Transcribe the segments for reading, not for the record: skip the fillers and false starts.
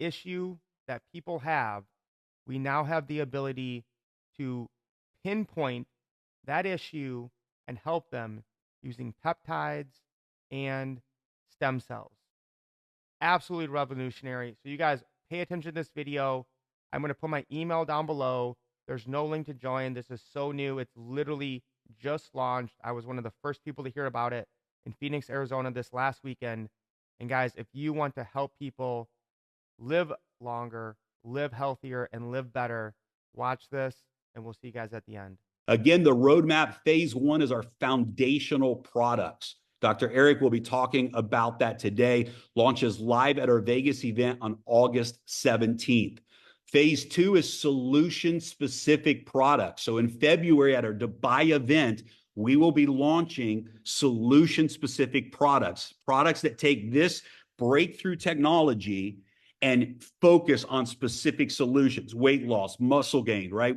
issue that people have, we now have the ability to pinpoint that issue and help them using peptides and stem cells. Absolutely revolutionary. So you guys pay attention to this video. I'm going to put my email down below. There's no link to join. This is so new. It's literally just launched. I was one of the first people to hear about it in Phoenix, Arizona this last weekend. And guys, if you want to help people live longer, live healthier, and live better, watch this, and we'll see you guys at the end. Again, the roadmap phase one is our foundational products. Dr. Eric will be talking about that today. Launches live at our Vegas event on August 17th. Phase two is solution-specific products. So in February at our Dubai event, we will be launching solution-specific products, products that take this breakthrough technology and focus on specific solutions, weight loss, muscle gain, right?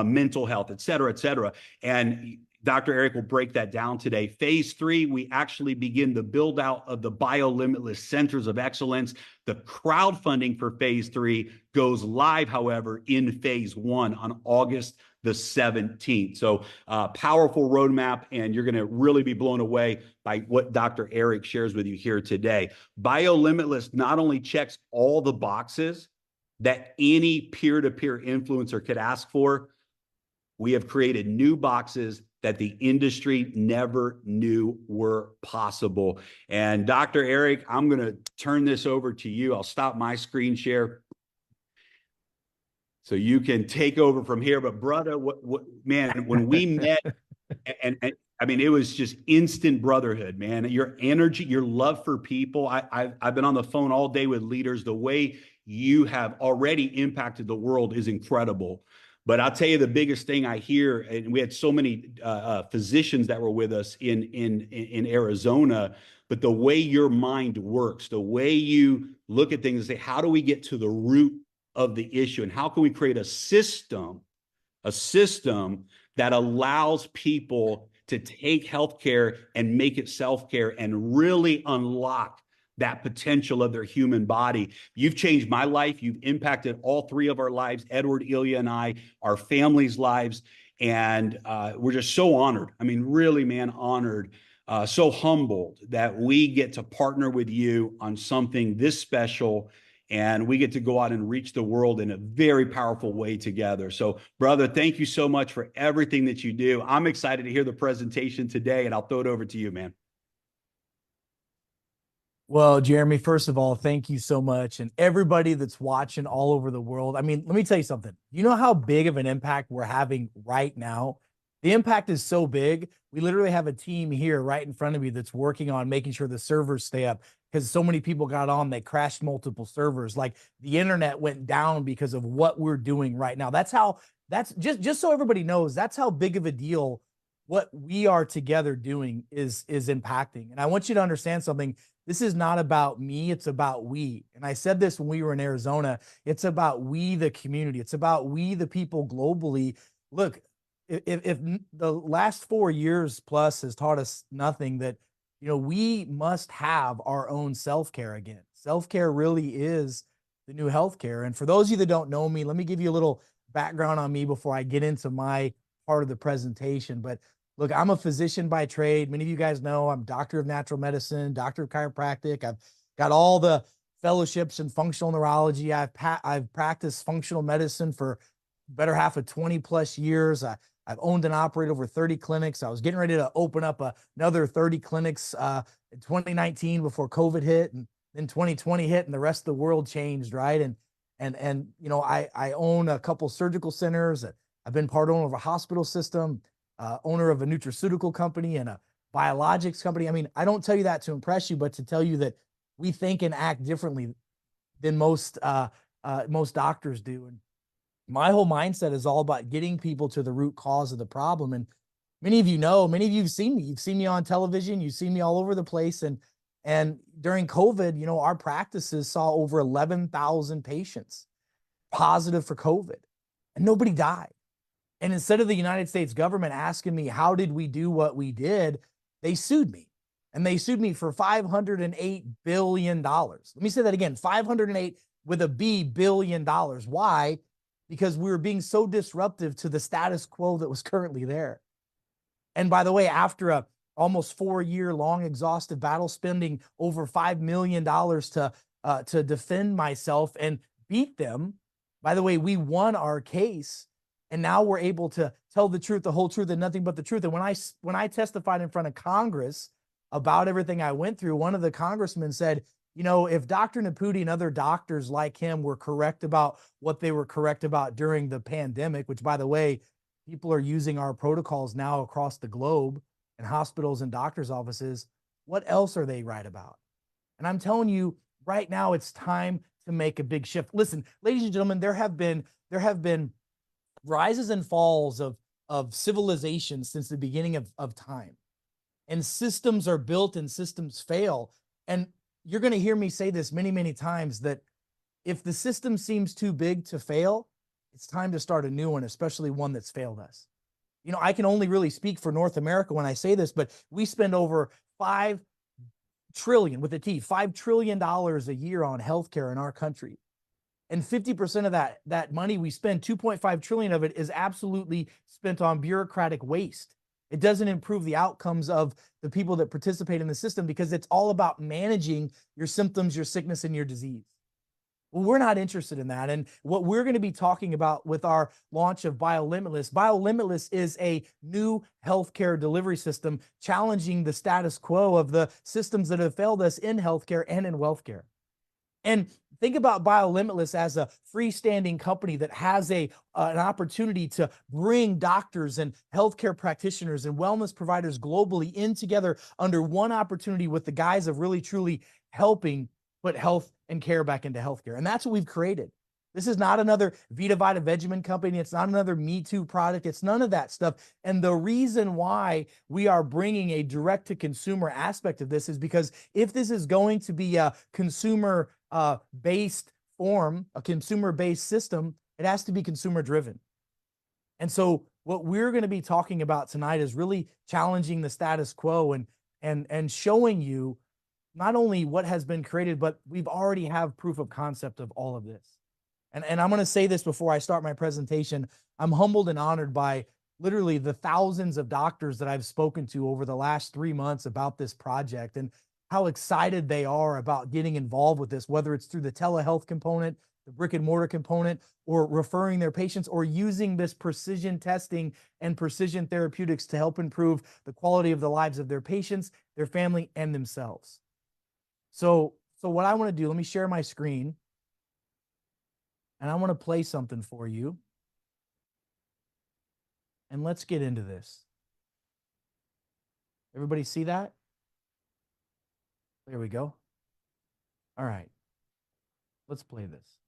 Mental health, et cetera, and Dr. Eric will break that down today. Phase three, we actually begin the build out of the BioLimitless Centers of Excellence. The crowdfunding for phase three goes live, however, in phase one on August the 17th. So powerful roadmap, and you're going to really be blown away by what Dr. Eric shares with you here today. BioLimitless not only checks all the boxes that any peer-to-peer influencer could ask for, we have created new boxes that the industry never knew were possible. And Dr. Eric, I'm going to turn this over to you. I'll stop my screen share so you can take over from here. But brother, man, when we met, and I mean, it was just instant brotherhood, man. Your energy, your love for people. I've been on the phone all day with leaders. The way you have already impacted the world is incredible. But I'll tell you the biggest thing I hear, and we had so many physicians that were with us in Arizona, but the way your mind works, the way you look at things and say, how do we get to the root of the issue? And how can we create a system that allows people to take healthcare and make it self-care and really unlock that potential of their human body. You've changed my life. You've impacted all three of our lives, Edward, Ilya, and I, our families' lives. And we're just so honored. I mean, really, man, honored, so humbled that we get to partner with you on something this special. And we get to go out and reach the world in a very powerful way together. So, brother, thank you so much for everything that you do. I'm excited to hear the presentation today, and I'll throw it over to you, man. Well, Jeremy, first of all, thank you so much. And everybody that's watching all over the world. I mean, let me tell you something. You know how big of an impact we're having right now? The impact is so big. We literally have a team here right in front of me that's working on making sure the servers stay up because so many people got on, they crashed multiple servers. Like the internet went down because of what we're doing right now. That's just so everybody knows, that's how big of a deal what we are together doing is impacting. And I want you to understand something. This is not about me, it's about we. And I said this when we were in Arizona, it's about we, the community. It's about we, the people globally. Look, if the last 4 years plus has taught us nothing, that, you know, we must have our own self-care again. Self-care really is the new healthcare. And for those of you that don't know me, let me give you a little background on me before I get into my part of the presentation. But look, I'm a physician by trade. Many of you guys know I'm doctor of natural medicine, doctor of chiropractic. I've got all the fellowships in functional neurology. I've practiced functional medicine for better half of 20 plus years. I've owned and operated over 30 clinics. I was getting ready to open up another 30 clinics in 2019 before COVID hit, and then 2020 hit, and the rest of the world changed, right? And you know, I own a couple surgical centers. I've been part owner of a hospital system. Owner of a nutraceutical company and a biologics company. I mean, I don't tell you that to impress you, but to tell you that we think and act differently than most doctors do. And my whole mindset is all about getting people to the root cause of the problem. And many of you know, many of you have seen me. You've seen me on television. You've seen me all over the place. And during COVID, you know, our practices saw over 11,000 patients positive for COVID, and nobody died. And instead of the United States government asking me, how did we do what we did? They sued me. and they sued me for $508 billion. Let me say that again, 508 with a B billion dollars. Why? Because we were being so disruptive to the status quo that was currently there. And by the way, after a almost 4-year long exhaustive battle, spending over $5 million to defend myself and beat them, by the way, we won our case, and now we're able to tell the truth, the whole truth, and nothing but the truth. And when I testified in front of Congress about everything I went through, one of the congressmen said, you know, if Dr. Naputi and other doctors like him were correct about what they were correct about during the pandemic, which, by the way, people are using our protocols now across the globe in hospitals and doctors' offices, what else are they right about? And I'm telling you right now, it's time to make a big shift. Listen, ladies and gentlemen, there have been rises and falls of civilization since the beginning of time. And systems are built and systems fail. And you're going to hear me say this many, many times, that if the system seems too big to fail, it's time to start a new one, especially one that's failed us. You know, I can only really speak for North America when I say this, but we spend over $5 trillion with a T, $5 trillion a year on healthcare in our country. And 50% of that money we spend, 2.5 trillion of it, is absolutely spent on bureaucratic waste. It doesn't improve the outcomes of the people that participate in the system, because it's all about managing your symptoms, your sickness, and your disease. Well, we're not interested in that. And what we're going to be talking about with our launch of BioLimitless, BioLimitless is a new healthcare delivery system challenging the status quo of the systems that have failed us in healthcare and in wealthcare. And think about BioLimitless as a freestanding company that has an opportunity to bring doctors and healthcare practitioners and wellness providers globally in together under one opportunity, with the guise of really, truly helping put health and care back into healthcare. And that's what we've created. This is not another Vita Vita Vegemin company. It's not another Me Too product. It's none of that stuff. And the reason why we are bringing a direct-to-consumer aspect of this is because if this is going to be a consumer-based form, a consumer-based system, it has to be consumer-driven. And so what we're going to be talking about tonight is really challenging the status quo and showing you not only what has been created, but we've already have proof of concept of all of this. And I'm going to say this before I start my presentation. I'm humbled and honored by literally the thousands of doctors that I've spoken to over the last 3 months about this project, and how excited they are about getting involved with this, whether it's through the telehealth component, the brick and mortar component, or referring their patients, or using this precision testing and precision therapeutics to help improve the quality of the lives of their patients, their family, and themselves. So what I want to do, let me share my screen. And I want to play something for you. And let's get into this. Everybody see that? There we go. All right. Let's play this.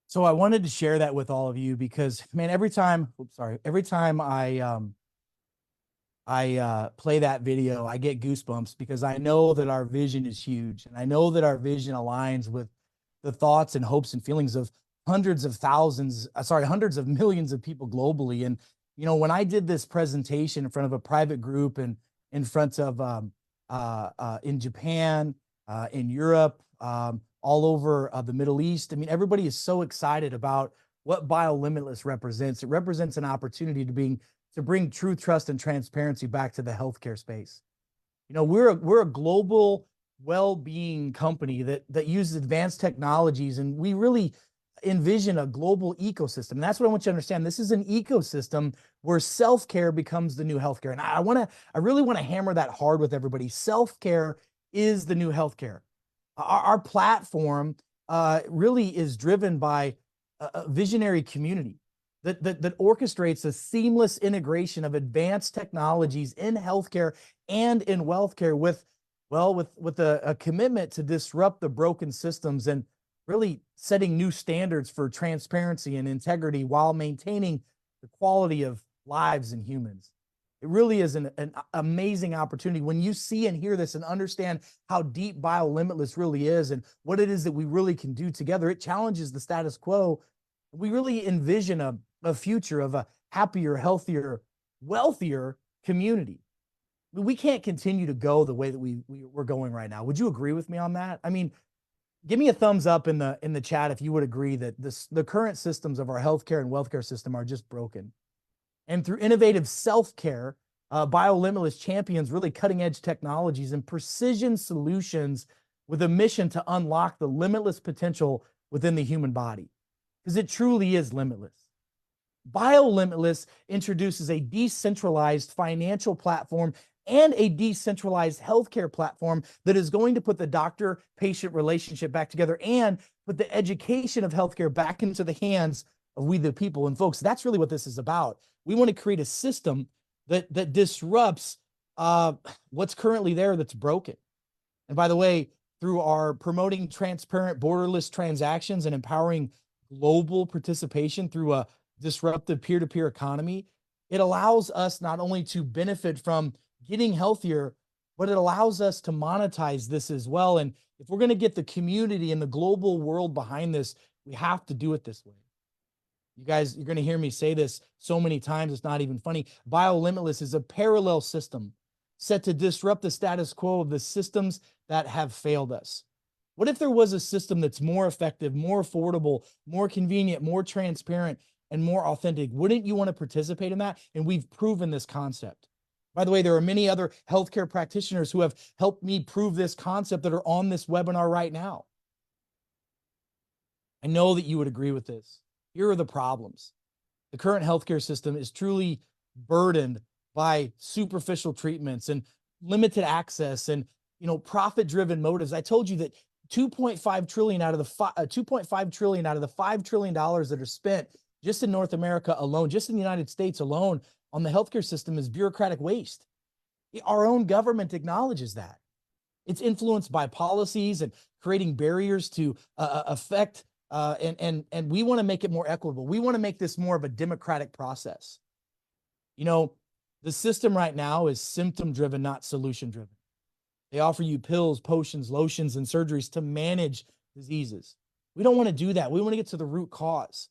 So I wanted to share that with all of you because, man, every time I I play that video, I get goosebumps because I know that our vision is huge. And I know that our vision aligns with the thoughts and hopes and feelings of hundreds of thousands, hundreds of millions of people globally. And, when I did this presentation in front of a private group and in front of, in Japan, in Europe, all over the Middle East, I mean, everybody is so excited about what BioLimitless represents. It represents an opportunity to bring truth, trust, and transparency back to the healthcare space. We're a global well-being company that uses advanced technologies, and we really envision a global ecosystem. And that's what I want you to understand. This is an ecosystem where self-care becomes the new healthcare. And I really want to hammer that hard with everybody. Self-care is the new healthcare. Our platform really is driven by a visionary community that orchestrates a seamless integration of advanced technologies in healthcare and in wealthcare with a commitment to disrupt the broken systems and really setting new standards for transparency and integrity while maintaining the quality of lives and humans. It really is an amazing opportunity when you see and hear this and understand how deep BioLimitless really is and what it is that we really can do together. It challenges the status quo. We really envision a future of a happier, healthier, wealthier community. We can't continue to go the way that we're going right now. Would you agree with me on that? I mean, give me a thumbs up in the chat if you would agree that the current systems of our healthcare and wealthcare system are just broken. And through innovative self-care, BioLimitless champions really cutting-edge technologies and precision solutions with a mission to unlock the limitless potential within the human body, because it truly is limitless. BioLimitless introduces a decentralized financial platform and a decentralized healthcare platform that is going to put the doctor-patient relationship back together and put the education of healthcare back into the hands of we the people. And folks, that's really what this is about. We want to create a system that disrupts what's currently there that's broken. And by the way, through our promoting transparent, borderless transactions and empowering global participation through a disruptive peer-to-peer economy, it allows us not only to benefit from getting healthier, but it allows us to monetize this as well. And if we're going to get the community and the global world behind this, we have to do it this way. You guys, you're going to hear me say this so many times, it's not even funny. BioLimitless is a parallel system set to disrupt the status quo of the systems that have failed us. What if there was a system that's more effective, more affordable, more convenient, more transparent, and more authentic? Wouldn't you want to participate in that? And we've proven this concept. By the way, there are many other healthcare practitioners who have helped me prove this concept that are on this webinar right now. I know that you would agree with this. Here are the problems. The current healthcare system is truly burdened by superficial treatments and limited access and, profit-driven motives. I told you that 2.5 trillion out of the $5 trillion that are spent just in North America alone, just in the United States alone on the healthcare system is bureaucratic waste. Our own government acknowledges that. It's influenced by policies and creating barriers to affect and we want to make it more equitable. We want to make this more of a democratic process. The system right now is symptom-driven, not solution-driven. They offer you pills, potions, lotions, and surgeries to manage diseases. We don't want to do that. We want to get to the root cause.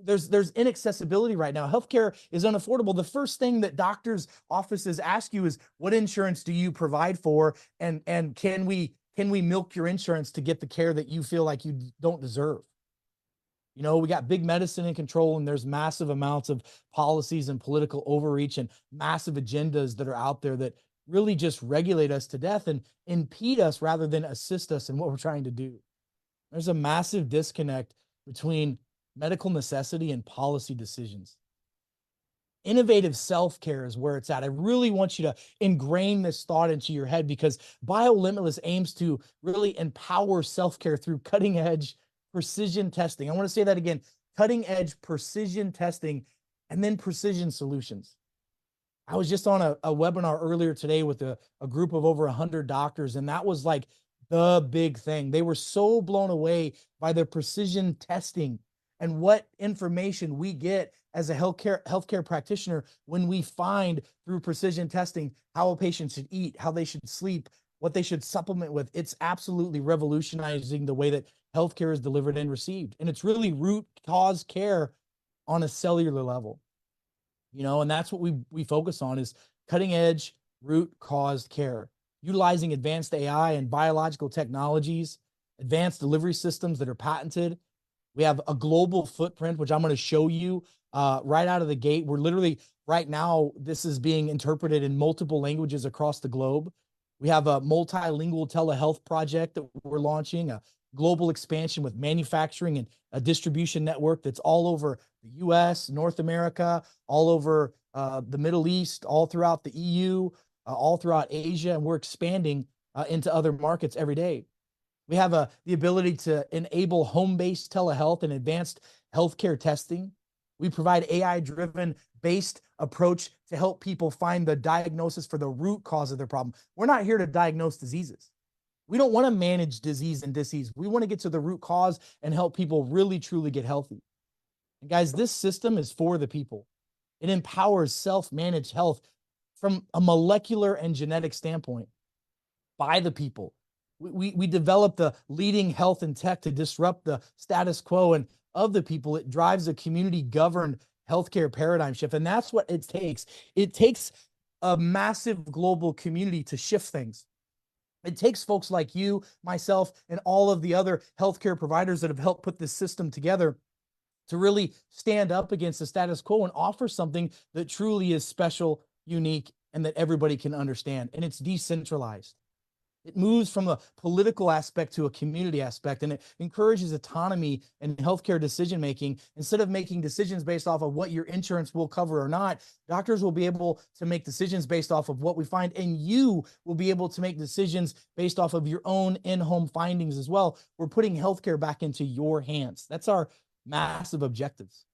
There's inaccessibility right now. Healthcare is unaffordable. The first thing that doctors' offices ask you is, what insurance do you provide for? And can we milk your insurance to get the care that you feel like you don't deserve? We got big medicine in control, and there's massive amounts of policies and political overreach and massive agendas that are out there that really just regulate us to death and impede us rather than assist us in what we're trying to do. There's a massive disconnect between medical necessity and policy decisions. Innovative self-care is where it's at. I really want you to ingrain this thought into your head, because BioLimitless aims to really empower self-care through cutting-edge precision testing. I want to say that again, cutting-edge precision testing and then precision solutions. I was just on a webinar earlier today with a group of over 100 doctors, and that was like the big thing. They were so blown away by the precision testing and what information we get as a healthcare practitioner when we find through precision testing how a patient should eat, how they should sleep, what they should supplement with. It's absolutely revolutionizing the way that healthcare is delivered and received. And it's really root cause care on a cellular level, and that's what we focus on, is cutting edge root cause care, utilizing advanced AI and biological technologies, advanced delivery systems that are patented. We have a global footprint, which I'm going to show you right out of the gate. We're literally right now, this is being interpreted in multiple languages across the globe. We have a multilingual telehealth project that we're launching, a global expansion with manufacturing and a distribution network that's all over the US, North America, all over the Middle East, all throughout the EU, all throughout Asia, and we're expanding into other markets every day. We have the ability to enable home-based telehealth and advanced healthcare testing. We provide AI-driven based approach to help people find the diagnosis for the root cause of their problem. We're not here to diagnose diseases. We don't want to manage disease and disease. We want to get to the root cause and help people really, truly get healthy. And guys, this system is for the people. It empowers self-managed health from a molecular and genetic standpoint by the people. We develop the leading health and tech to disrupt the status quo, and of the people, it drives a community-governed healthcare paradigm shift. And that's what it takes. It takes a massive global community to shift things. It takes folks like you, myself, and all of the other healthcare providers that have helped put this system together to really stand up against the status quo and offer something that truly is special, unique, and that everybody can understand. And it's decentralized. It moves from a political aspect to a community aspect, and it encourages autonomy in healthcare decision-making. Instead of making decisions based off of what your insurance will cover or not, doctors will be able to make decisions based off of what we find, and you will be able to make decisions based off of your own in-home findings as well. We're putting healthcare back into your hands. That's our massive objectives.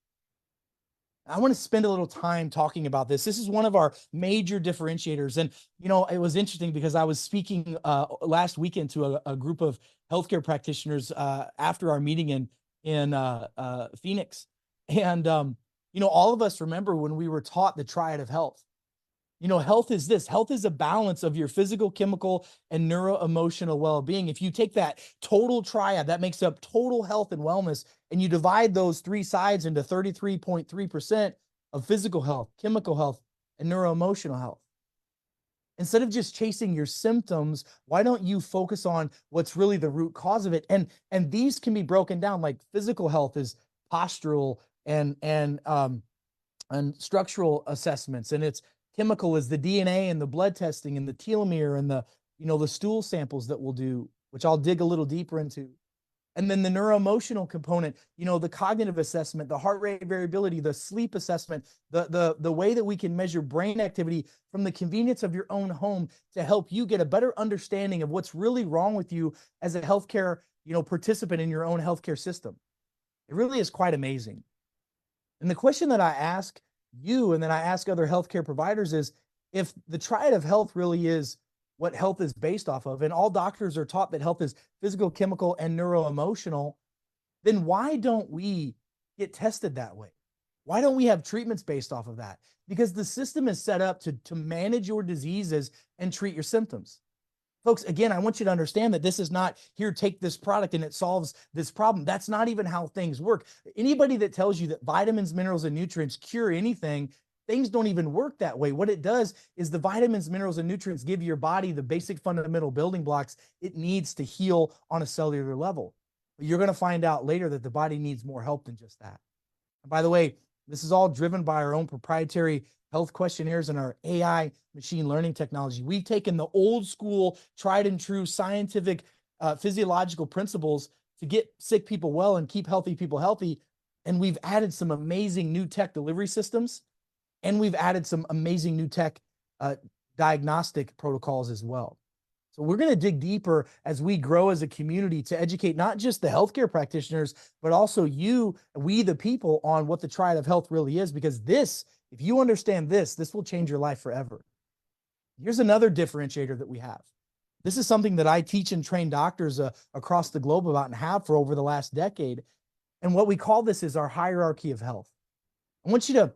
I want to spend a little time talking about this. This is one of our major differentiators. And, it was interesting because I was speaking last weekend to a group of healthcare practitioners after our meeting in Phoenix. And, all of us remember when we were taught the triad of health. Health is this. Health is a balance of your physical, chemical, and neuro-emotional well-being. If you take that total triad, that makes up total health and wellness, and you divide those three sides into 33.3% of physical health, chemical health, and neuro-emotional health. Instead of just chasing your symptoms, why don't you focus on what's really the root cause of it? And these can be broken down, like physical health is postural and structural assessments, and it's chemical is the DNA and the blood testing and the telomere and the stool samples that we'll do, which I'll dig a little deeper into. And then the neuroemotional component, the cognitive assessment, the heart rate variability, the sleep assessment, the way that we can measure brain activity from the convenience of your own home to help you get a better understanding of what's really wrong with you as a healthcare, participant in your own healthcare system. It really is quite amazing. And the question that I ask you, and then I ask other healthcare providers, is if the triad of health really is what health is based off of, and all doctors are taught that health is physical, chemical, and neuroemotional, then why don't we get tested that way? Why don't we have treatments based off of that? Because the system is set up to manage your diseases and treat your symptoms. Folks, again, I want you to understand that this is not here, take this product and it solves this problem. That's not even how things work. Anybody that tells you that vitamins, minerals, and nutrients cure anything, things don't even work that way. What it does is the vitamins, minerals, and nutrients give your body the basic fundamental building blocks it needs to heal on a cellular level. But you're going to find out later that the body needs more help than just that. And by the way, this is all driven by our own proprietary health questionnaires and our AI machine learning technology. We've taken the old school, tried and true scientific physiological principles to get sick people well and keep healthy people healthy. And we've added some amazing new tech delivery systems. And we've added some amazing new tech diagnostic protocols as well. So we're going to dig deeper as we grow as a community to educate not just the healthcare practitioners, but also we the people, on what the triad of health really is. Because this, if you understand this will change your life forever. Here's another differentiator that we have. This is something that I teach and train doctors across the globe about and have for over the last decade. And what we call this is our hierarchy of health. I want you to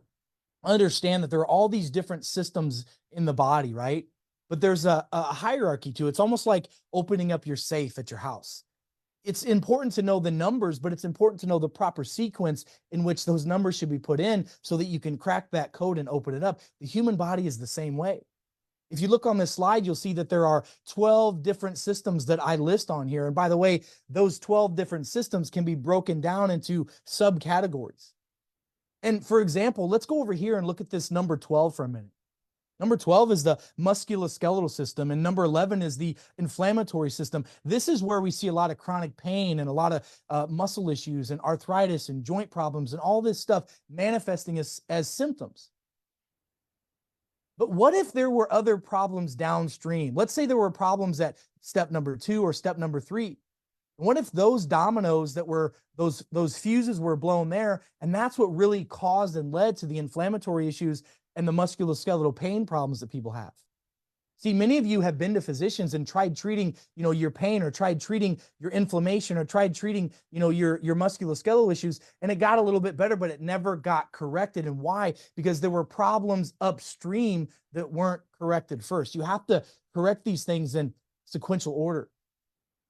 understand that there are all these different systems in the body, right? But there's a hierarchy to it. It's almost like opening up your safe at your house. It's important to know the numbers, but it's important to know the proper sequence in which those numbers should be put in so that you can crack that code and open it up. The human body is the same way. If you look on this slide, you'll see that there are 12 different systems that I list on here. And by the way, those 12 different systems can be broken down into subcategories. And for example, let's go over here and look at this number 12 for a minute. Number 12 is the musculoskeletal system, and number 11 is the inflammatory system. This is where we see a lot of chronic pain and a lot of muscle issues and arthritis and joint problems and all this stuff manifesting as symptoms. But what if there were other problems downstream? Let's say there were problems at step number 2 or step number 3. What if those dominoes that were, those fuses were blown there, and that's what really caused and led to the inflammatory issues and the musculoskeletal pain problems that people have? See, many of you have been to physicians and tried treating, your pain, or tried treating your inflammation, or tried treating, your musculoskeletal issues, and it got a little bit better, but it never got corrected. And why? Because there were problems upstream that weren't corrected first. You have to correct these things in sequential order.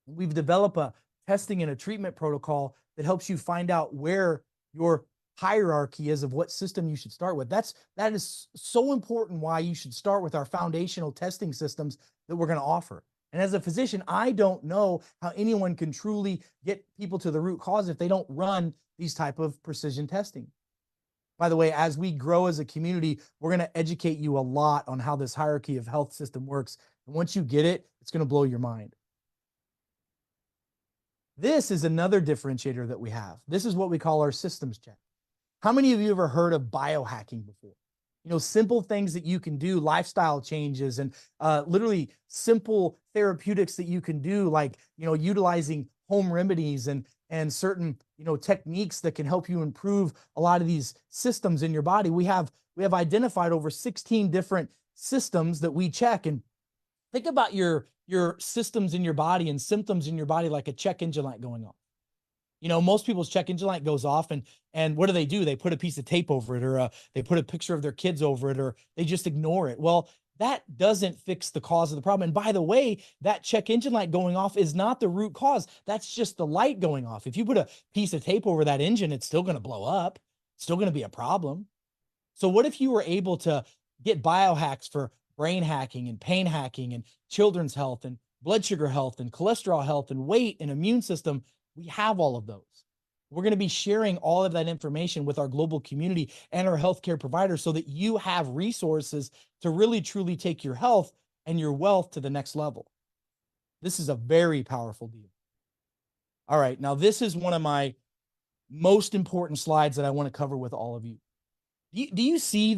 We've developed a testing and a treatment protocol that helps you find out where your hierarchy is of what system you should start with. That is so important, why you should start with our foundational testing systems that we're going to offer. And as a physician, I don't know how anyone can truly get people to the root cause if they don't run these type of precision testing. By the way, as we grow as a community, we're going to educate you a lot on how this hierarchy of health system works. And once you get it, it's going to blow your mind. This is another differentiator that we have. This is what we call our systems check. How many of you ever heard of biohacking before? Simple things that you can do, lifestyle changes, and literally simple therapeutics that you can do, like, utilizing home remedies and certain, techniques that can help you improve a lot of these systems in your body. We have identified over 16 different systems that we check. And think about your systems in your body and symptoms in your body like a check engine light going off. Most people's check engine light goes off, and what do? They put a piece of tape over it, or they put a picture of their kids over it, or they just ignore it. Well, that doesn't fix the cause of the problem. And by the way, that check engine light going off is not the root cause. That's just the light going off. If you put a piece of tape over that engine, it's still going to blow up. It's still going to be a problem. So what if you were able to get biohacks for brain hacking and pain hacking and children's health and blood sugar health and cholesterol health and weight and immune system? We have all of those. We're going to be sharing all of that information with our global community and our healthcare providers so that you have resources to really truly take your health and your wealth to the next level. This is a very powerful deal. All right, now this is one of my most important slides that I want to cover with all of you. Do you see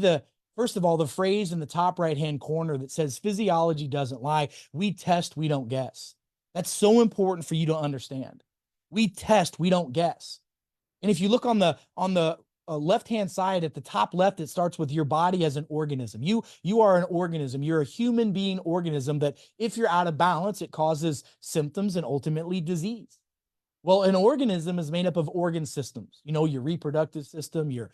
first of all, the phrase in the top right-hand corner that says physiology doesn't lie? We test, we don't guess. That's so important for you to understand. We test, we don't guess. And if you look on the left-hand side at the top left, it starts with your body as an organism. You are an organism. You're a human being organism that if you're out of balance, it causes symptoms and ultimately disease. Well, an organism is made up of organ systems. Your reproductive system, your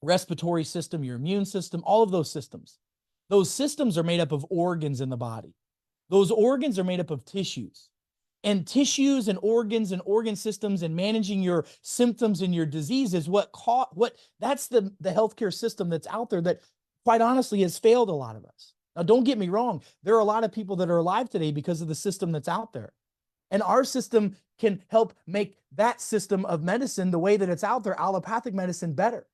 respiratory system, your immune system, all of those systems. Those systems are made up of organs in the body. Those organs are made up of tissues. And tissues and organs and organ systems and managing your symptoms and your disease is that's the healthcare system that's out there that, quite honestly, has failed a lot of us. Now, don't get me wrong. There are a lot of people that are alive today because of the system that's out there. And our system can help make that system of medicine, the way that it's out there, allopathic medicine, better.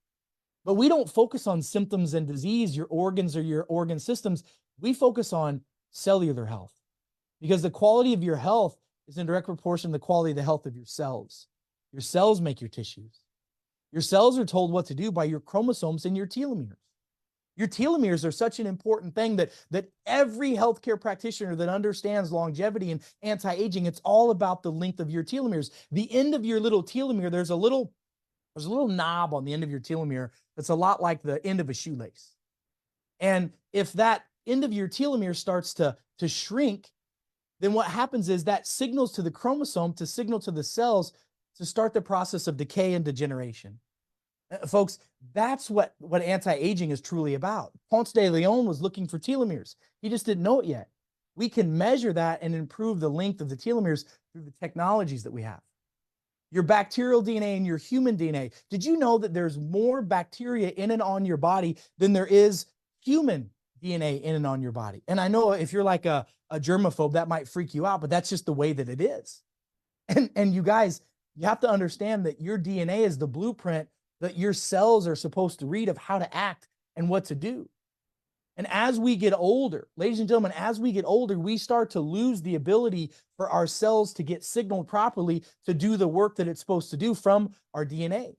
But we don't focus on symptoms and disease, your organs or your organ systems. We focus on cellular health, because the quality of your health is in direct proportion to the quality of the health of your cells. Your cells make your tissues. Your cells are told what to do by your chromosomes and your telomeres. Your telomeres are such an important thing that every healthcare practitioner that understands longevity and anti-aging, it's all about the length of your telomeres. The end of your little telomere, there's a little knob on the end of your telomere that's a lot like the end of a shoelace. And if that end of your telomere starts to shrink, then what happens is that signals to the chromosome to signal to the cells to start the process of decay and degeneration. Folks, that's what anti-aging is truly about. Ponce de Leon was looking for telomeres. He just didn't know it yet. We can measure that and improve the length of the telomeres through the technologies that we have. Your bacterial DNA and your human DNA. Did you know that there's more bacteria in and on your body than there is human DNA in and on your body? And I know if you're like a germaphobe, that might freak you out, but that's just the way that it is. And you guys, you have to understand that your DNA is the blueprint that your cells are supposed to read of how to act and what to do. And as we get older, ladies and gentlemen, as we get older, we start to lose the ability for our cells to get signaled properly to do the work that it's supposed to do from our DNA.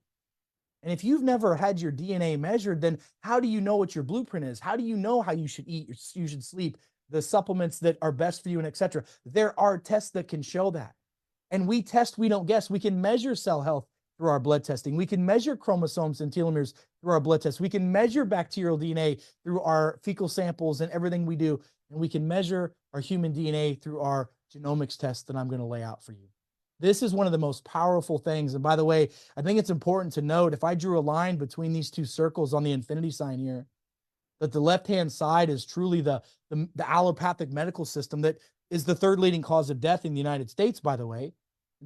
And if you've never had your DNA measured, then how do you know what your blueprint is? How do you know how you should eat, you should sleep, the supplements that are best for you, and etc.? There are tests that can show that. And we test, we don't guess. We can measure cell health through our blood testing. We can measure chromosomes and telomeres through our blood tests. We can measure bacterial DNA through our fecal samples and everything we do. And we can measure our human DNA through our genomics test that I'm going to lay out for you. This is one of the most powerful things. And by the way, I think it's important to note, if I drew a line between these two circles on the infinity sign here, that the left-hand side is truly the allopathic medical system that is the third leading cause of death in the United States, by the way.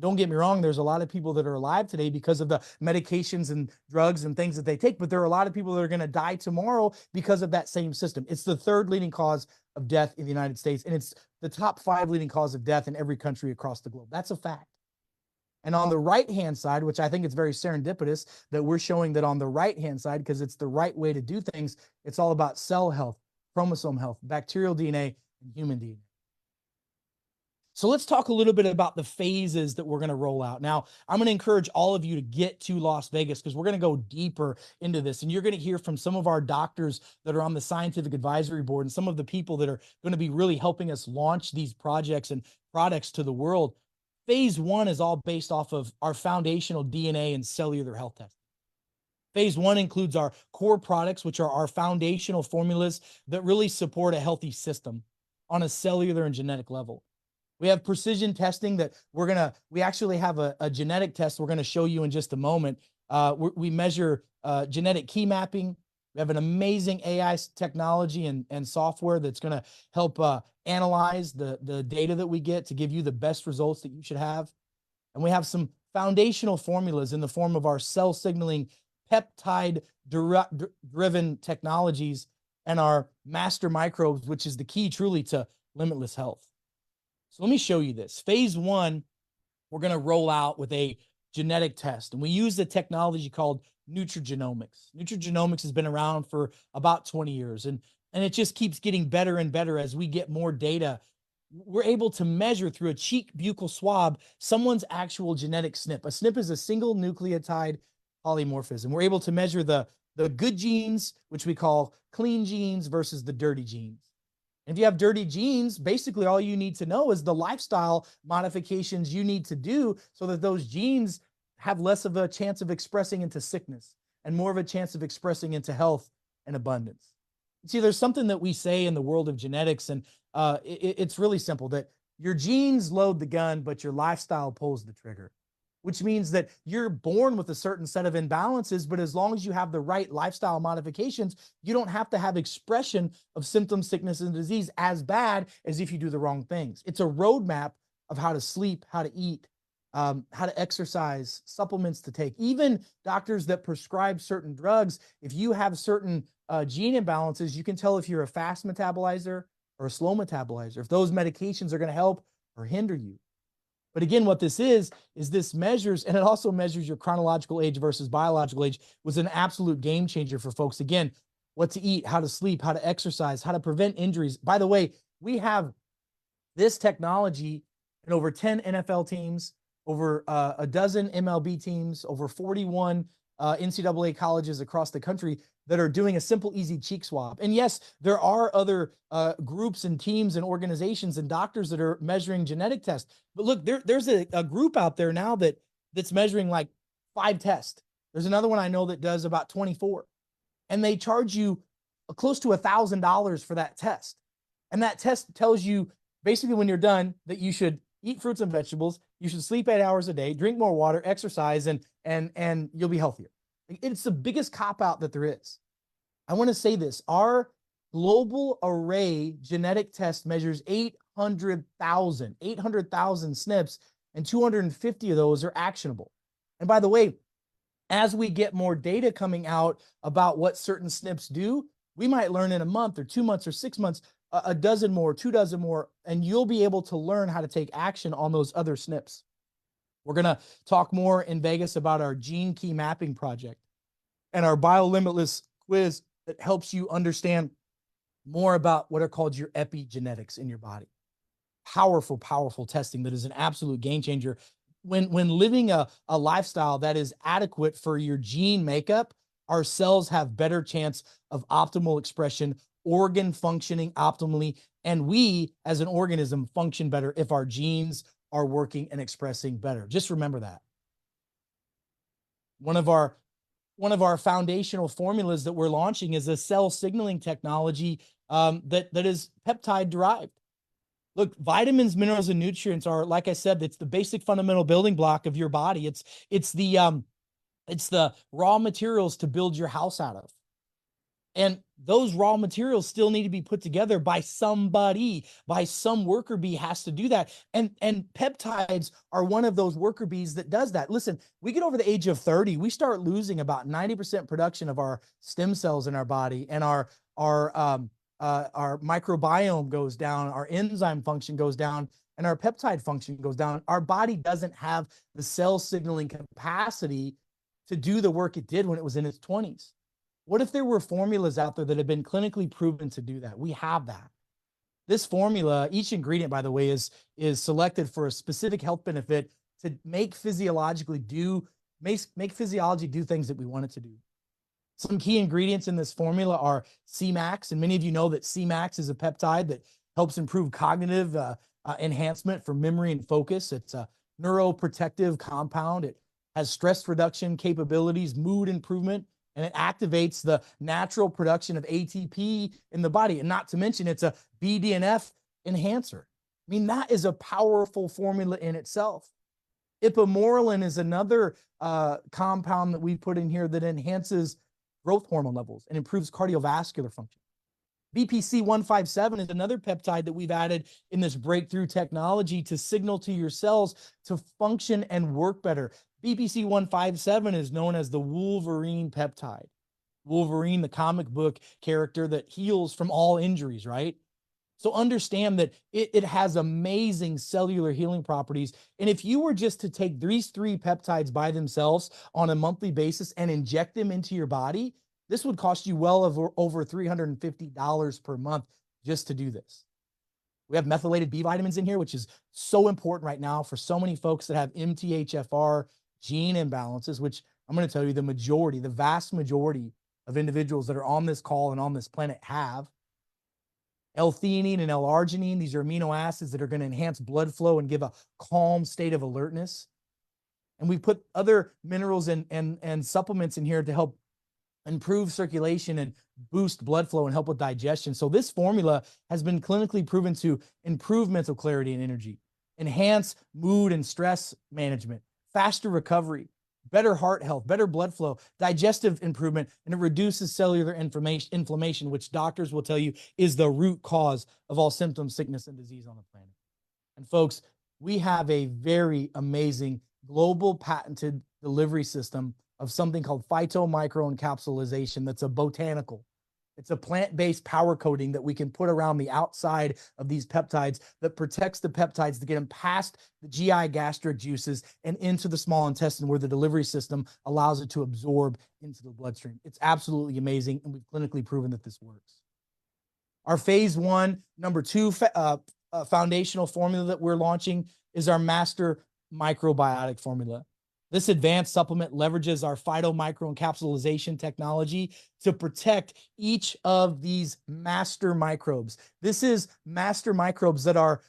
Don't get me wrong, there's a lot of people that are alive today because of the medications and drugs and things that they take, but there are a lot of people that are going to die tomorrow because of that same system. It's the third leading cause of death in the United States, and it's the top 5 leading cause of death in every country across the globe. That's a fact. And on the right-hand side, which I think it's very serendipitous that we're showing that on the right-hand side, because it's the right way to do things, it's all about cell health, chromosome health, bacterial DNA, and human DNA. So let's talk a little bit about the phases that we're going to roll out. Now, I'm going to encourage all of you to get to Las Vegas because we're going to go deeper into this. And you're going to hear from some of our doctors that are on the scientific advisory board and some of the people that are going to be really helping us launch these projects and products to the world. Phase 1 is all based off of our foundational DNA and cellular health testing. Phase 1 includes our core products, which are our foundational formulas that really support a healthy system on a cellular and genetic level. We have precision testing that we actually have a genetic test we're going to show you in just a moment. We measure genetic key mapping. We have an amazing AI technology and software that's going to help analyze the data that we get to give you the best results that you should have. And we have some foundational formulas in the form of our cell signaling peptide-driven technologies and our master microbes, which is the key truly to limitless health. So let me show you this. Phase 1, we're going to roll out with a genetic test. And we use the technology called nutrigenomics. Nutrigenomics has been around for about 20 years. And it just keeps getting better and better as we get more data. We're able to measure through a cheek buccal swab someone's actual genetic SNP. A SNP is a single nucleotide polymorphism. We're able to measure the good genes, which we call clean genes, versus the dirty genes. If you have dirty genes, basically all you need to know is the lifestyle modifications you need to do so that those genes have less of a chance of expressing into sickness and more of a chance of expressing into health and abundance. See, there's something that we say in the world of genetics, and it's really simple, that your genes load the gun, but your lifestyle pulls the trigger, which means that you're born with a certain set of imbalances, but as long as you have the right lifestyle modifications, you don't have to have expression of symptoms, sickness, and disease as bad as if you do the wrong things. It's a roadmap of how to sleep, how to eat, how to exercise, supplements to take. Even doctors that prescribe certain drugs, if you have certain gene imbalances, you can tell if you're a fast metabolizer or a slow metabolizer, if those medications are going to help or hinder you. But again, what this is this measures, and it also measures your chronological age versus biological age, was an absolute game changer for folks. Again, what to eat, how to sleep, how to exercise, how to prevent injuries. By the way, we have this technology in over 10 NFL teams, over a dozen MLB teams, over 41 NCAA colleges across the country that are doing a simple, easy cheek swab. And yes, there are other groups and teams and organizations and doctors that are measuring genetic tests. But look, there's a group out there now that's measuring like 5 tests. There's another one I know that does about 24. And they charge you close to $1,000 for that test. And that test tells you basically when you're done that you should eat fruits and vegetables, You should sleep 8 hours a day, drink more water, exercise, and you'll be healthier. It's the biggest cop out that there is. I want to say this. Our global array genetic test measures 800,000 SNPs, and 250 of those are actionable. And by the way, as we get more data coming out about what certain SNPs do, we might learn in a month or 2 months or 6 months, a dozen more, 2 dozen more, and you'll be able to learn how to take action on those other SNPs. We're going to talk more in Vegas about our gene key mapping project and our BioLimitless quiz that helps you understand more about what are called your epigenetics in your body. Powerful, powerful testing that is an absolute game changer. When living a lifestyle that is adequate for your gene makeup, our cells have better chance of optimal expression, organ functioning optimally, and we as an organism function better if our genes are working and expressing better. Just remember that. One of our foundational formulas that we're launching is a cell signaling technology that is peptide derived. Look, vitamins, minerals, and nutrients are, like I said, it's the basic fundamental building block of your body. It's the raw materials to build your house out of. And those raw materials still need to be put together by somebody, by some worker bee has to do that. And peptides are one of those worker bees that does that. Listen, we get over the age of 30, we start losing about 90% production of our stem cells in our body, and our microbiome goes down, our enzyme function goes down, and our peptide function goes down. Our body doesn't have the cell signaling capacity to do the work it did when it was in its 20s. What if there were formulas out there that have been clinically proven to do that? We have that. This formula, each ingredient, by the way, is selected for a specific health benefit to make physiology do things that we want it to do. Some key ingredients in this formula are C-Max, and many of you know that C-Max is a peptide that helps improve cognitive enhancement for memory and focus. It's a neuroprotective compound. It has stress reduction capabilities, mood improvement, and it activates the natural production of ATP in the body. And not to mention, it's a BDNF enhancer. I mean, that is a powerful formula in itself. Ipamorelin is another compound that we put in here that enhances growth hormone levels and improves cardiovascular function. BPC-157 is another peptide that we've added in this breakthrough technology to signal to your cells to function and work better. BPC-157 is known as the Wolverine peptide. Wolverine, the comic book character that heals from all injuries, right? So understand that it has amazing cellular healing properties. And if you were just to take these 3 peptides by themselves on a monthly basis and inject them into your body, this would cost you well over $350 per month just to do this. We have methylated B vitamins in here, which is so important right now for so many folks that have MTHFR gene imbalances, which I'm going to tell you the vast majority of individuals that are on this call and on this planet have. L-theanine and L-arginine, these are amino acids that are going to enhance blood flow and give a calm state of alertness. And we put other minerals and supplements in here to help improve circulation and boost blood flow and help with digestion. So this formula has been clinically proven to improve mental clarity and energy, enhance mood and stress management, faster recovery, better heart health, better blood flow, digestive improvement, and it reduces cellular inflammation, which doctors will tell you is the root cause of all symptoms, sickness, and disease on the planet. And folks, we have a very amazing global patented delivery system of something called phytomicroencapsulation that's a botanical. It's a plant-based power coating that we can put around the outside of these peptides that protects the peptides to get them past the GI gastric juices and into the small intestine where the delivery system allows it to absorb into the bloodstream. It's absolutely amazing, and we've clinically proven that this works. Our phase 1, number 2 foundational formula that we're launching is our master microbiotic formula. This advanced supplement leverages our phytomicroencapsulation technology to protect each of these master microbes. This is master microbes that are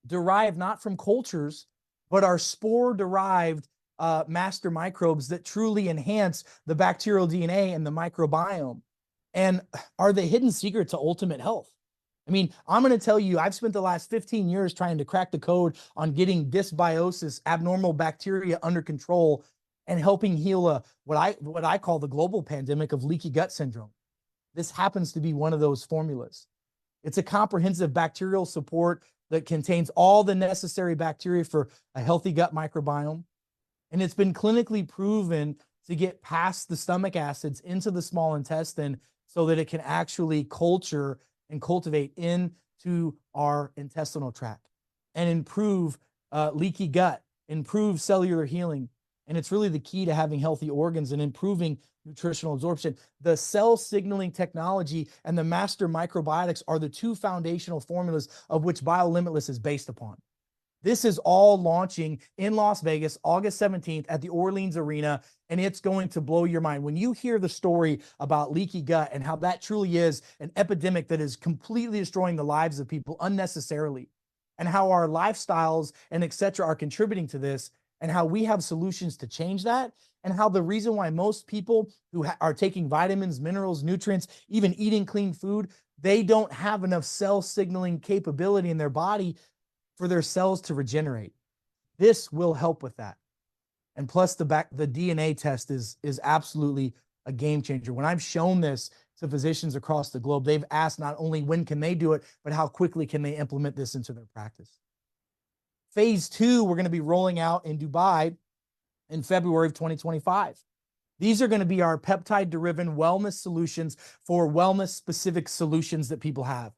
derived not from cultures, but are spore-derived master microbes that truly enhance the bacterial DNA and the microbiome, and are the hidden secret to ultimate health. I mean, I'm going to tell you, I've spent the last 15 years trying to crack the code on getting dysbiosis, abnormal bacteria under control, and helping heal what I call the global pandemic of leaky gut syndrome. This happens to be one of those formulas. It's a comprehensive bacterial support that contains all the necessary bacteria for a healthy gut microbiome. And it's been clinically proven to get past the stomach acids into the small intestine so that it can actually culture and cultivate into our intestinal tract and improve leaky gut, improve cellular healing. And it's really the key to having healthy organs and improving nutritional absorption. The cell signaling technology and the master microbiotics are the two foundational formulas of which BioLimitless is based upon. This is all launching in Las Vegas, August 17th at the Orleans Arena, and it's going to blow your mind. When you hear the story about leaky gut and how that truly is an epidemic that is completely destroying the lives of people unnecessarily, and how our lifestyles and et cetera are contributing to this, and how we have solutions to change that, and how the reason why most people who are taking vitamins, minerals, nutrients, even eating clean food, they don't have enough cell signaling capability in their body for their cells to regenerate. This will help with that. And plus the DNA test is absolutely a game changer. When I've shown this to physicians across the globe, they've asked not only when can they do it, but how quickly can they implement this into their practice. Phase 2, we're going to be rolling out in Dubai in February of 2025. These are going to be our peptide-driven wellness solutions for wellness-specific solutions that people have.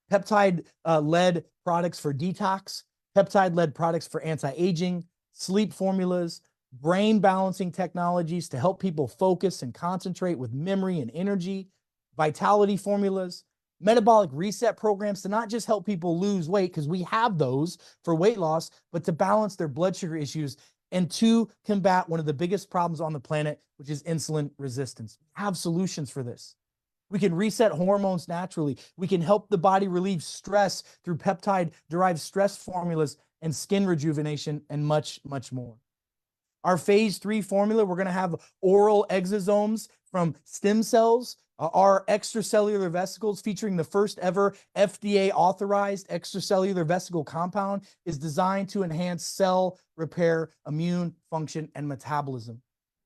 Peptide-led products for detox, peptide-led products for anti-aging, sleep formulas, brain balancing technologies to help people focus and concentrate with memory and energy, vitality formulas, metabolic reset programs to not just help people lose weight, because we have those for weight loss, but to balance their blood sugar issues and to combat one of the biggest problems on the planet, which is insulin resistance. We have solutions for this. We can reset hormones naturally. We can help the body relieve stress through peptide-derived stress formulas and skin rejuvenation and much, much more. Our phase 3 formula, we're going to have oral exosomes from stem cells, our extracellular vesicles featuring the first ever FDA authorized extracellular vesicle compound is designed to enhance cell repair, immune function, and metabolism.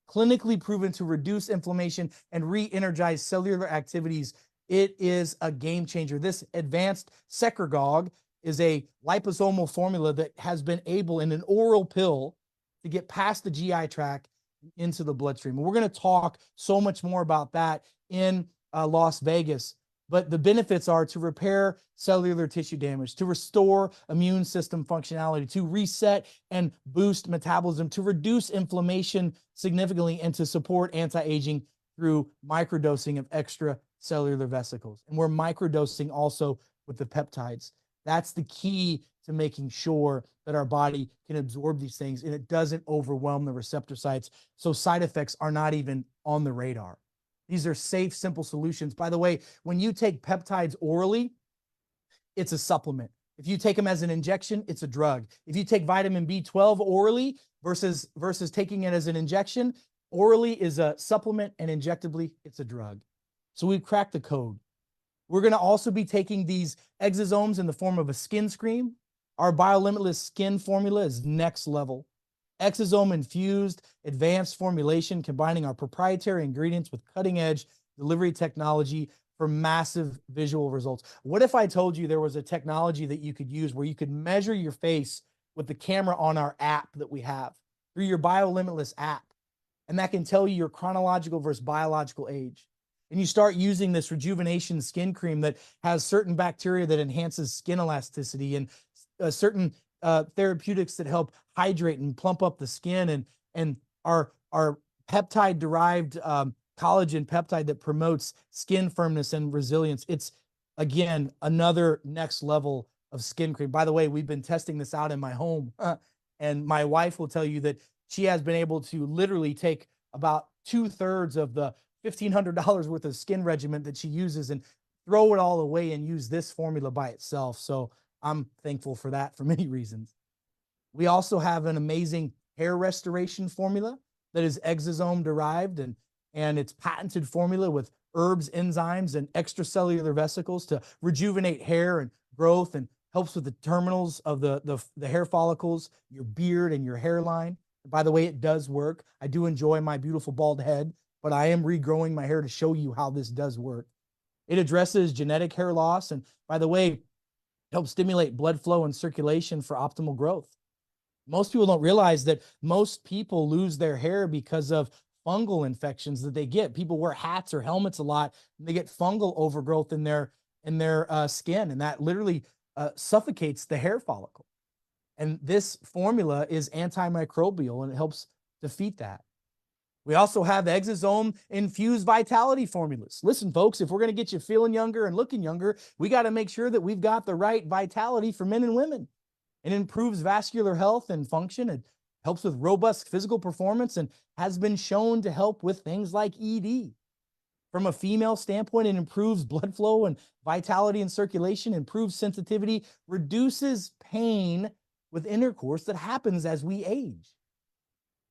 Clinically proven to reduce inflammation and re-energize cellular activities. It is a game changer. This advanced Secregogue is a liposomal formula that has been able in an oral pill to get past the GI tract into the bloodstream. And we're going to talk so much more about that in Las Vegas. But the benefits are to repair cellular tissue damage, to restore immune system functionality, to reset and boost metabolism, to reduce inflammation significantly, and to support anti-aging through microdosing of extracellular vesicles. And we're microdosing also with the peptides. That's the key to making sure that our body can absorb these things and it doesn't overwhelm the receptor sites, so side effects are not even on the radar. These are safe, simple solutions. By the way, when you take peptides orally, it's a supplement. If you take them as an injection, it's a drug. If you take vitamin B12 orally versus taking it as an injection, orally is a supplement and injectably, it's a drug. So we've cracked the code. We're going to also be taking these exosomes in the form of a skin screen. Our BioLimitless skin formula is next level. Exosome infused advanced formulation combining our proprietary ingredients with cutting edge delivery technology for massive visual results. What if I told you there was a technology that you could use where you could measure your face with the camera on our app that we have through your BioLimitless app, and that can tell you your chronological versus biological age? And you start using this rejuvenation skin cream that has certain bacteria that enhances skin elasticity and certain therapeutics that help hydrate and plump up the skin, and our peptide derived collagen peptide that promotes skin firmness and resilience. It's again another next level of skin cream. By the way, we've been testing this out in my home, and my wife will tell you that she has been able to literally take about 2/3 of the $1,500 worth of skin regimen that she uses and throw it all away and use this formula by itself. So I'm thankful for that for many reasons. We also have an amazing hair restoration formula that is exosome derived, and it's patented formula with herbs, enzymes, and extracellular vesicles to rejuvenate hair and growth, and helps with the terminals of the hair follicles, your beard, and your hairline. By the way, it does work. I do enjoy my beautiful bald head, but I am regrowing my hair to show you how this does work. It addresses genetic hair loss, and by the way, helps stimulate blood flow and circulation for optimal growth. Most people don't realize that most people lose their hair because of fungal infections that they get. People wear hats or helmets a lot, and they get fungal overgrowth in their skin, and that literally suffocates the hair follicle. And this formula is antimicrobial, and it helps defeat that. We also have exosome infused vitality formulas. Listen, folks, if we're going to get you feeling younger and looking younger, we got to make sure that we've got the right vitality for men and women. It improves vascular health and function. It helps with robust physical performance and has been shown to help with things like ED. From a female standpoint, it improves blood flow and vitality and circulation, improves sensitivity, reduces pain with intercourse that happens as we age.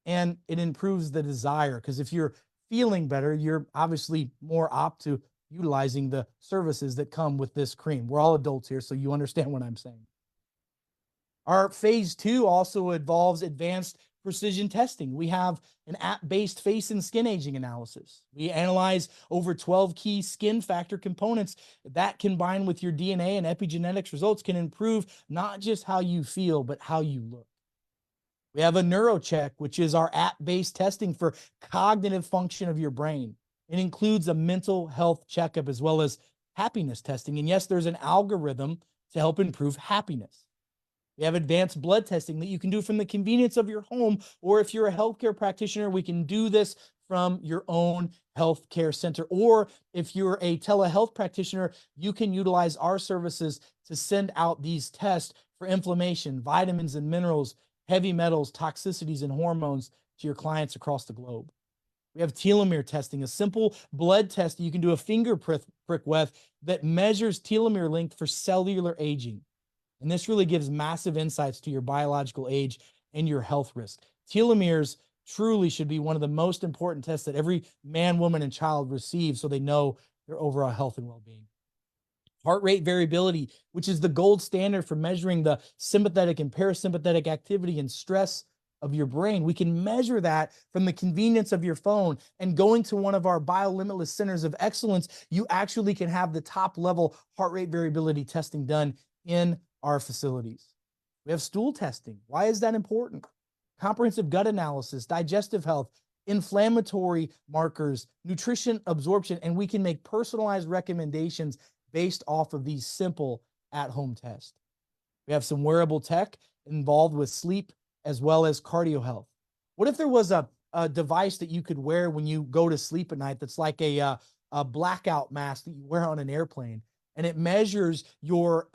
And it improves the desire, because if you're feeling better, you're obviously more apt to utilizing the services that come with this cream. We're all adults here, so you understand what I'm saying. Our phase 2 also involves advanced precision testing. We have an app-based face and skin aging analysis. We analyze over 12 key skin factor components that, combined with your DNA and epigenetics results, can improve not just how you feel, but how you look. We have a NeuroCheck, which is our app-based testing for cognitive function of your brain. It includes a mental health checkup as well as happiness testing. And yes, there's an algorithm to help improve happiness. We have advanced blood testing that you can do from the convenience of your home, or if you're a healthcare practitioner, we can do this from your own healthcare center. Or if you're a telehealth practitioner, you can utilize our services to send out these tests for inflammation, vitamins and minerals, heavy metals, toxicities, and hormones to your clients across the globe. We have telomere testing, a simple blood test that you can do a finger prick with that measures telomere length for cellular aging. And this really gives massive insights to your biological age and your health risk. Telomeres truly should be one of the most important tests that every man, woman, and child receives, so they know their overall health and well-being. Heart rate variability, which is the gold standard for measuring the sympathetic and parasympathetic activity and stress of your brain. We can measure that from the convenience of your phone, and going to one of our BioLimitless centers of excellence, you actually can have the top level heart rate variability testing done in our facilities. We have stool testing. Why is that important? Comprehensive gut analysis, digestive health, inflammatory markers, nutrition absorption, and we can make personalized recommendations based off of these simple at-home tests. We have some wearable tech involved with sleep as well as cardio health. What if there was a device that you could wear when you go to sleep at night that's like a blackout mask that you wear on an airplane, and it measures your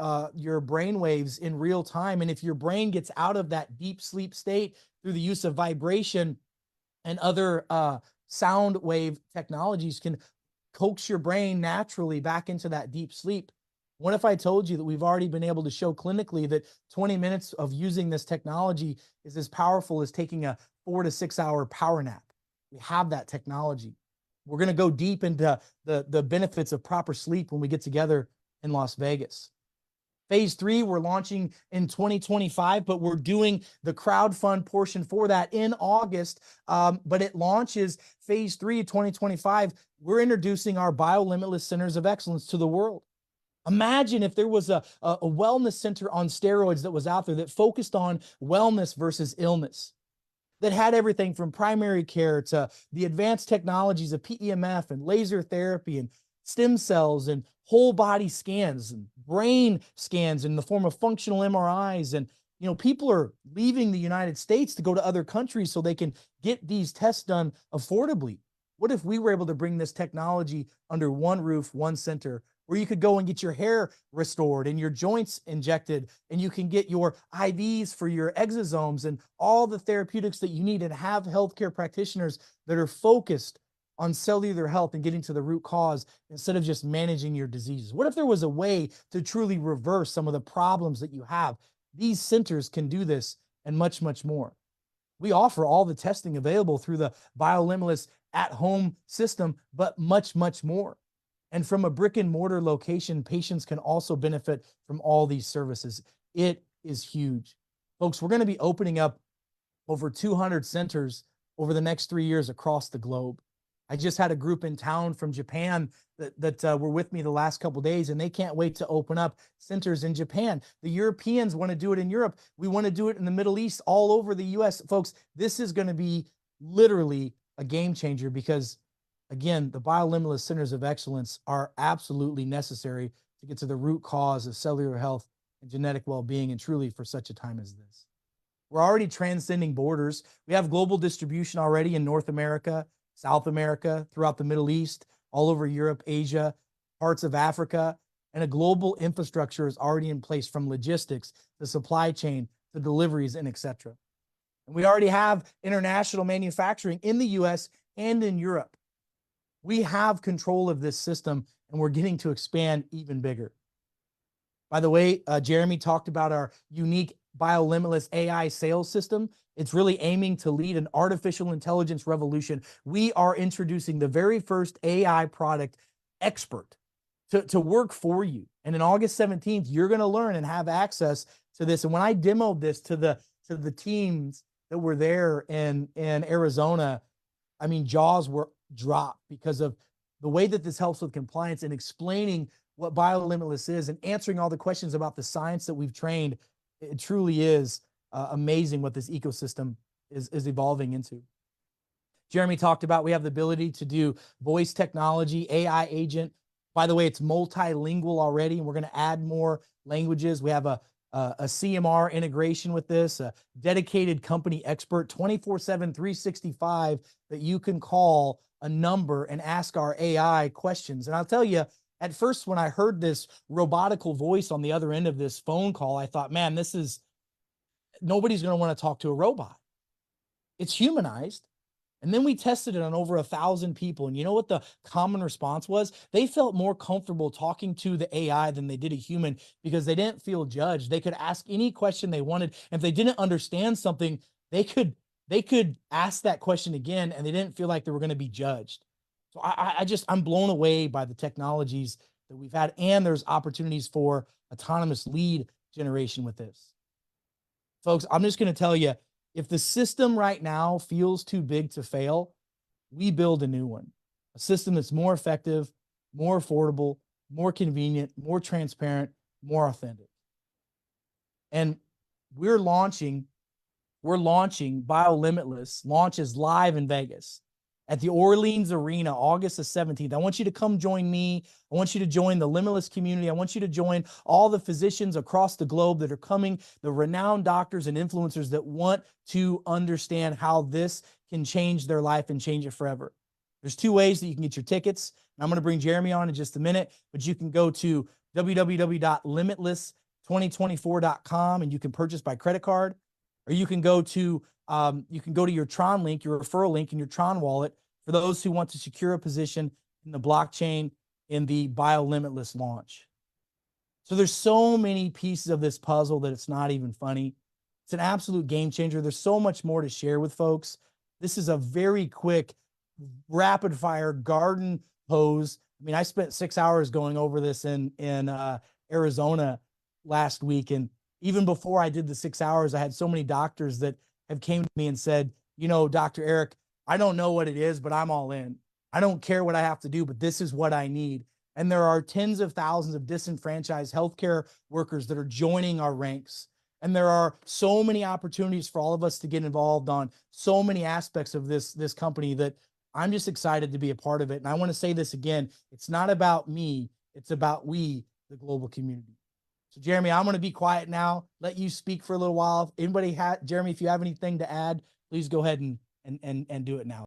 brain waves in real time. And if your brain gets out of that deep sleep state through the use of vibration and other sound wave technologies, can coax your brain naturally back into that deep sleep. What if I told you that we've already been able to show clinically that 20 minutes of using this technology is as powerful as taking a 4 to 6 hour power nap? We have that technology. We're going to go deep into the benefits of proper sleep when we get together in Las Vegas. Phase 3, we're launching in 2025, but we're doing the crowdfund portion for that in August. But it launches phase 3 of 2025. We're introducing our BioLimitless Centers of Excellence to the world. Imagine if there was a wellness center on steroids that was out there that focused on wellness versus illness, that had everything from primary care to the advanced technologies of PEMF and laser therapy and stem cells and whole body scans and brain scans in the form of functional MRIs. And, you know, people are leaving the United States to go to other countries so they can get these tests done affordably. What if we were able to bring this technology under one roof, one center, where you could go and get your hair restored and your joints injected, and you can get your IVs for your exosomes and all the therapeutics that you need, and have healthcare practitioners that are focused on cellular health and getting to the root cause instead of just managing your diseases? What if there was a way to truly reverse some of the problems that you have? These centers can do this and much, much more. We offer all the testing available through the BioLimitless at-home system, but much, much more. And from a brick and mortar location, patients can also benefit from all these services. It is huge. Folks, we're going to be opening up over 200 centers over the next 3 years across the globe. I just had a group in town from Japan that were with me the last couple of days, and they can't wait to open up centers in Japan. The Europeans want to do it in Europe. We want to do it in the Middle East, all over the US. Folks, this is going to be literally a game changer because, again, the BioLimitless Centers of Excellence are absolutely necessary to get to the root cause of cellular health and genetic well-being, and truly for such a time as this. We're already transcending borders. We have global distribution already in North America, South America, throughout the Middle East, all over Europe, Asia, parts of Africa, and a global infrastructure is already in place, from logistics to supply chain to deliveries and etc. And we already have international manufacturing in the US and in Europe. We have control of this system, and we're getting to expand even bigger. By the way, Jeremy talked about our unique BioLimitless AI sales system. It's really aiming to lead an artificial intelligence revolution. We are introducing the very first AI product expert to work for you. And in August 17th, you're going to learn and have access to this. And when I demoed this to the teams that were there in Arizona, I mean, jaws were dropped because of the way that this helps with compliance and explaining what BioLimitless is and answering all the questions about the science that we've trained. It truly is amazing what this ecosystem is evolving into. Jeremy talked about we have the ability to do voice technology, AI agent. By the way, it's multilingual already, and we're going to add more languages. We have a CMR integration with this, a dedicated company expert, 24/7, 365, that you can call a number and ask our AI questions. And I'll tell you, at first, when I heard this robotical voice on the other end of this phone call, I thought, man, nobody's going to want to talk to a robot. It's humanized. And then we tested it on over 1,000 people. And you know what the common response was? They felt more comfortable talking to the AI than they did a human because they didn't feel judged. They could ask any question they wanted. And if they didn't understand something, they could ask that question again, and they didn't feel like they were going to be judged. So I'm blown away by the technologies that we've had, and there's opportunities for autonomous lead generation with this. Folks, I'm just going to tell you, if the system right now feels too big to fail, we build a new one, a system that's more effective, more affordable, more convenient, more transparent, more authentic. And we're launching BioLimitless, launches live in Vegas at the Orleans Arena, August the 17th. I want you to come join me. I want you to join the Limitless community. I want you to join all the physicians across the globe that are coming, the renowned doctors and influencers that want to understand how this can change their life and change it forever. There's two ways that you can get your tickets. And I'm going to bring Jeremy on in just a minute, but you can go to www.limitless2024.com and you can purchase by credit card, or you can go to your Tron link, your referral link in your Tron wallet for those who want to secure a position in the blockchain in the BioLimitless launch. So there's so many pieces of this puzzle that it's not even funny. It's an absolute game changer. There's so much more to share with folks. This is a very quick, rapid fire garden hose. I mean, I spent 6 hours going over this in Arizona last week. And even before I did the 6 hours, I had so many doctors that have came to me and said, you know, Dr. Eric, I don't know what it is, but I'm all in. I don't care what I have to do, but this is what I need. And there are tens of thousands of disenfranchised healthcare workers that are joining our ranks. And there are so many opportunities for all of us to get involved on so many aspects of this company that I'm just excited to be a part of it. And I want to say this again, it's not about me, it's about we, the global community. So Jeremy, I'm going to be quiet now, let you speak for a little while. Jeremy, if you have anything to add, please go ahead and do it now.